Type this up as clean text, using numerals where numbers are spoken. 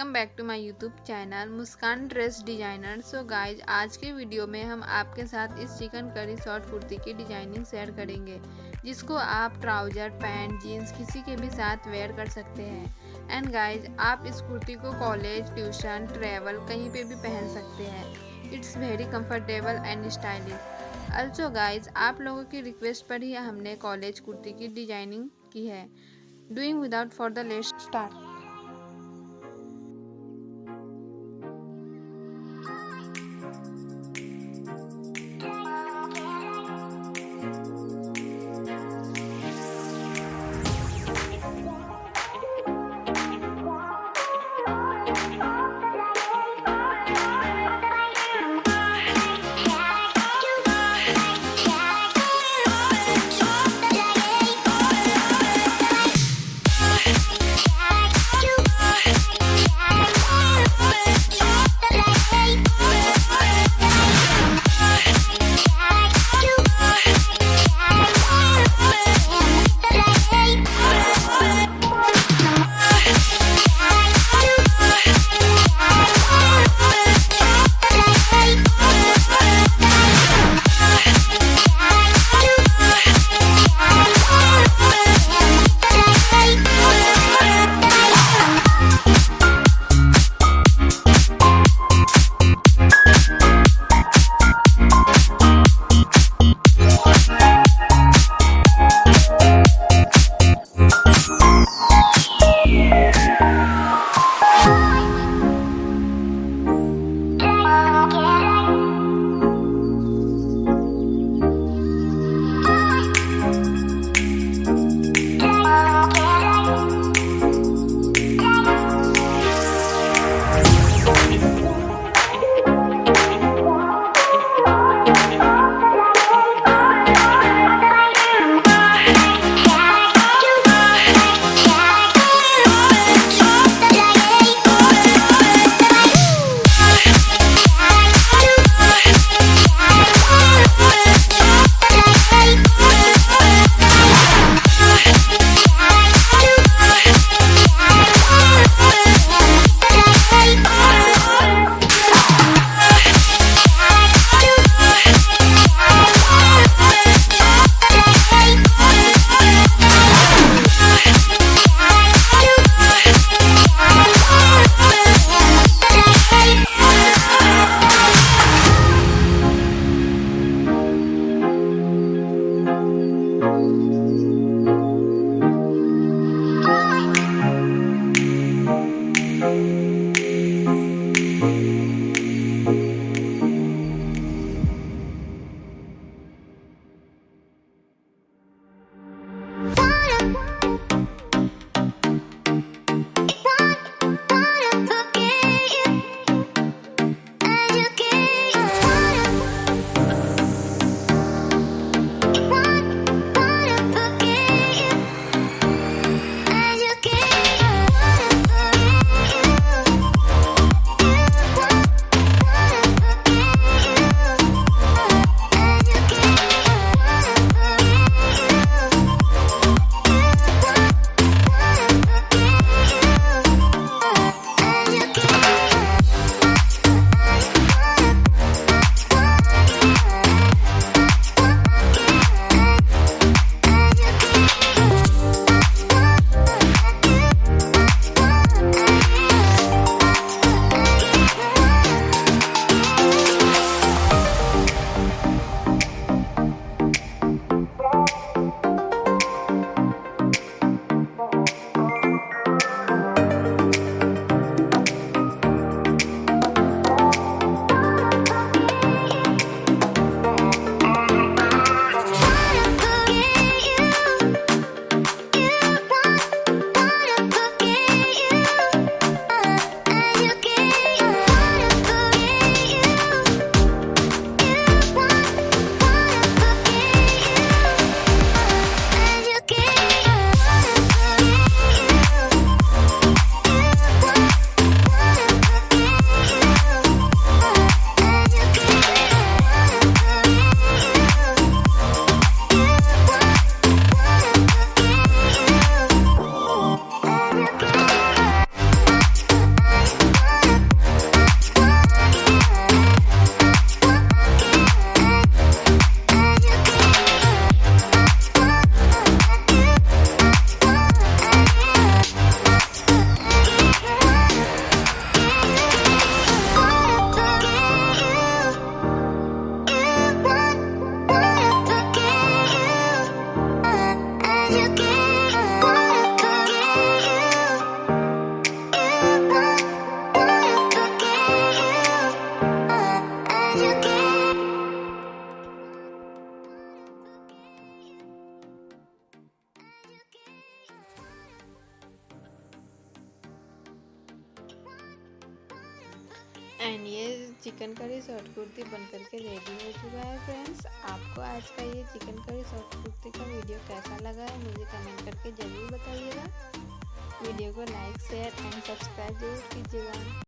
Welcome back to my YouTube channel Muskan dress designer. So guys, आज के video में हम आपके साथ इस चिकन करी शॉर्ट कुर्ती की डिजाइनिंग शेयर करेंगे, जिसको आप ट्राउजर, पैंट, जीन्स किसी के भी साथ वेयर कर सकते हैं। एंड गाइज, आप इस कुर्ती को कॉलेज, ट्यूशन, ट्रैवल कहीं पे भी पहन सकते हैं। It's very comfortable and stylish. Also guys, आप लोगों की रिक्वेस्ट पर ही हमने कॉलेज कुर्ती की डिजाइनिंग की है। Doing without for the let's start. And ये चिकन करी शॉर्ट कुर्ती बन करके रेडी हो चुका है। फ्रेंड्स, आपको आज का ये चिकन करी शॉर्ट कुर्ती का वीडियो कैसा लगा है मुझे कमेंट करके ज़रूर बताइएगा। वीडियो को लाइक शेयर एंड सब्सक्राइब जरूर कीजिएगा।